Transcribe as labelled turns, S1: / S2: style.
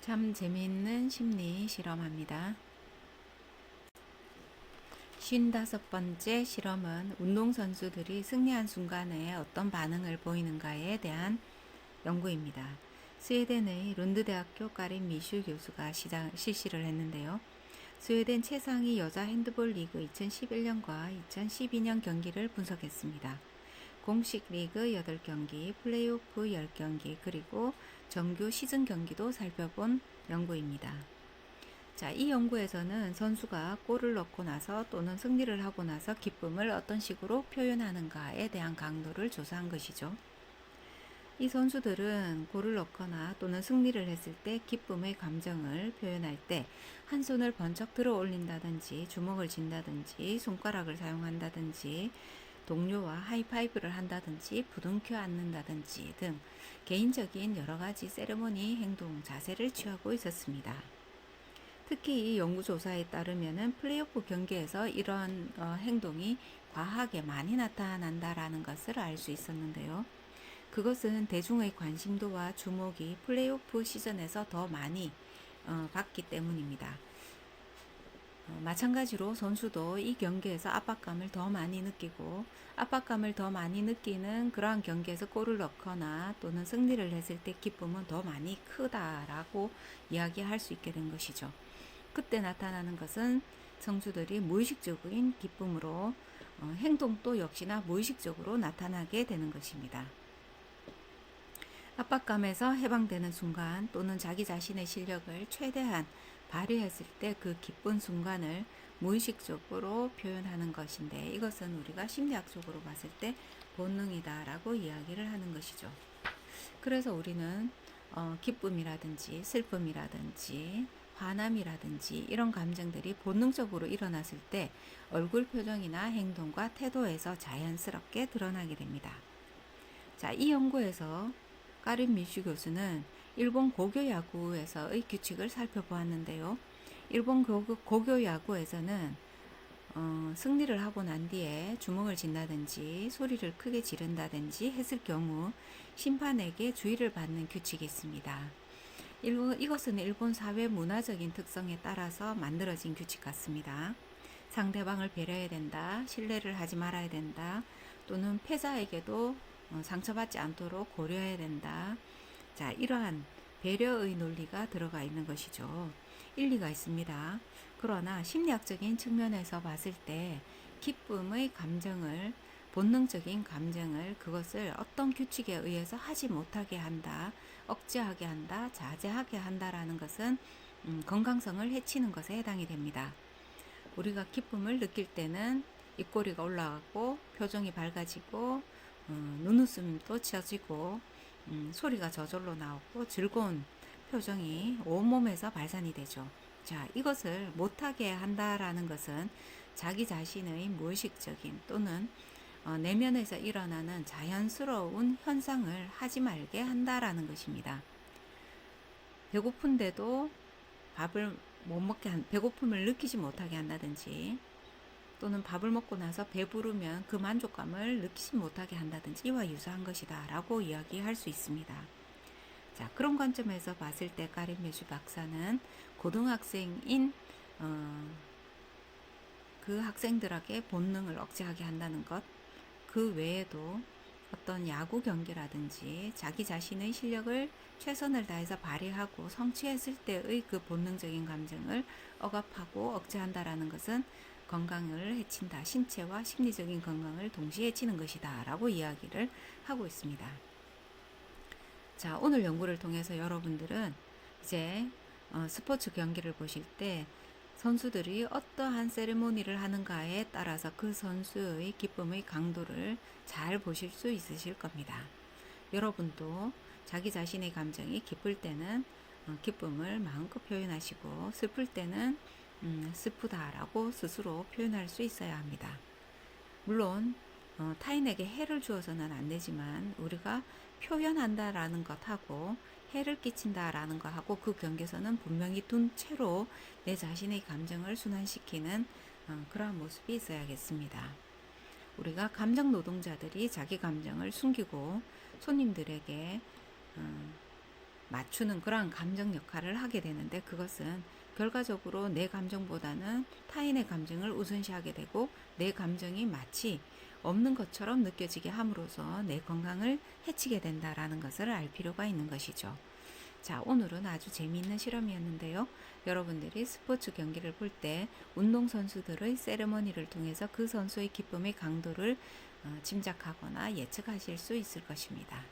S1: 참 재미있는 심리 실험합니다. 55번째 실험은 운동선수들이 승리한 순간에 어떤 반응을 보이는가에 대한 연구입니다. 스웨덴의 룬드대학교 까린 미슈 교수가 실시를 했는데요. 스웨덴 최상위 여자 핸드볼 리그 2011년과 2012년 경기를 분석했습니다. 공식 리그 8경기, 플레이오프 10경기, 그리고 정규 시즌 경기도 살펴본 연구입니다. 자, 이 연구에서는 선수가 골을 넣고 나서 또는 승리를 하고 나서 기쁨을 어떤 식으로 표현하는가에 대한 강도를 조사한 것이죠. 이 선수들은 골을 넣거나 또는 승리를 했을 때 기쁨의 감정을 표현할 때 한 손을 번쩍 들어 올린다든지 주먹을 쥔다든지 손가락을 사용한다든지 동료와 하이파이브를 한다든지 부둥켜 앉는다든지 등 개인적인 여러 가지 세레모니 행동 자세를 취하고 있었습니다. 특히 이 연구조사에 따르면 플레이오프 경기에서 이런 행동이 과하게 많이 나타난다라는 것을 알 수 있었는데요. 그것은 대중의 관심도와 주목이 플레이오프 시즌에서 더 많이 받기 때문입니다. 마찬가지로 선수도 이 경기에서 압박감을 더 많이 느끼고 압박감을 더 많이 느끼는 그러한 경기에서 골을 넣거나 또는 승리를 했을 때 기쁨은 더 많이 크다라고 이야기할 수 있게 된 것이죠. 그때 나타나는 것은 선수들이 무의식적인 기쁨으로 행동도 역시나 무의식적으로 나타나게 되는 것입니다. 압박감에서 해방되는 순간 또는 자기 자신의 실력을 최대한 발휘했을 때 그 기쁜 순간을 무의식적으로 표현하는 것인데 이것은 우리가 심리학적으로 봤을 때 본능이다라고 이야기를 하는 것이죠. 그래서 우리는 기쁨이라든지 슬픔이라든지 화남이라든지 이런 감정들이 본능적으로 일어났을 때 얼굴 표정이나 행동과 태도에서 자연스럽게 드러나게 됩니다. 자, 이 연구에서 까린 미슈 교수는 일본 고교 야구에서의 규칙을 살펴보았는데요. 일본 고교 야구에서는 승리를 하고 난 뒤에 주먹을 쥔다든지 소리를 크게 지른다든지 했을 경우 심판에게 주의를 받는 규칙이 있습니다. 이것은 일본 사회 문화적인 특성에 따라서 만들어진 규칙 같습니다. 상대방을 배려해야 된다, 신뢰를 하지 말아야 된다, 또는 패자에게도 상처받지 않도록 고려해야 된다. 자, 이러한 배려의 논리가 들어가 있는 것이죠. 일리가 있습니다. 그러나 심리학적인 측면에서 봤을 때 기쁨의 감정을 본능적인 감정을 그것을 어떤 규칙에 의해서 하지 못하게 한다, 억제하게 한다, 자제하게 한다라는 것은 건강성을 해치는 것에 해당이 됩니다. 우리가 기쁨을 느낄 때는 입꼬리가 올라가고 표정이 밝아지고 눈웃음도 지어지고 소리가 저절로 나오고 즐거운 표정이 온몸에서 발산이 되죠. 자, 이것을 못하게 한다라는 것은 자기 자신의 무의식적인 또는 내면에서 일어나는 자연스러운 현상을 하지 말게 한다라는 것입니다. 배고픈데도 밥을 못 먹게 배고픔을 느끼지 못하게 한다든지 또는 밥을 먹고 나서 배부르면 그 만족감을 느끼지 못하게 한다든지 이와 유사한 것이다 라고 이야기할 수 있습니다. 자, 그런 관점에서 봤을 때 까린 메슈 박사는 고등학생인 그 학생들에게 본능을 억제하게 한다는 것, 그 외에도 어떤 야구 경기라든지 자기 자신의 실력을 최선을 다해서 발휘하고 성취했을 때의 그 본능적인 감정을 억압하고 억제한다라는 것은 건강을 해친다. 신체와 심리적인 건강을 동시에 해치는 것이다. 라고 이야기를 하고 있습니다. 자, 오늘 연구를 통해서 여러분들은 이제 스포츠 경기를 보실 때 선수들이 어떠한 세레모니를 하는가에 따라서 그 선수의 기쁨의 강도를 잘 보실 수 있으실 겁니다. 여러분도 자기 자신의 감정이 기쁠 때는 기쁨을 마음껏 표현하시고 슬플 때는 슬프다라고 스스로 표현할 수 있어야 합니다. 물론 타인에게 해를 주어서는 안 되지만 우리가 표현한다라는 것하고 해를 끼친다라는 것하고 그 경계선은 분명히 둔 채로 내 자신의 감정을 순환시키는 그러한 모습이 있어야겠습니다. 우리가 감정 노동자들이 자기 감정을 숨기고 손님들에게 맞추는 그러한 감정 역할을 하게 되는데, 그것은 결과적으로 내 감정보다는 타인의 감정을 우선시하게 되고 내 감정이 마치 없는 것처럼 느껴지게 함으로써 내 건강을 해치게 된다라는 것을 알 필요가 있는 것이죠. 자, 오늘은 아주 재미있는 실험이었는데요. 여러분들이 스포츠 경기를 볼 때 운동선수들의 세레머니를 통해서 그 선수의 기쁨의 강도를 짐작하거나 예측하실 수 있을 것입니다.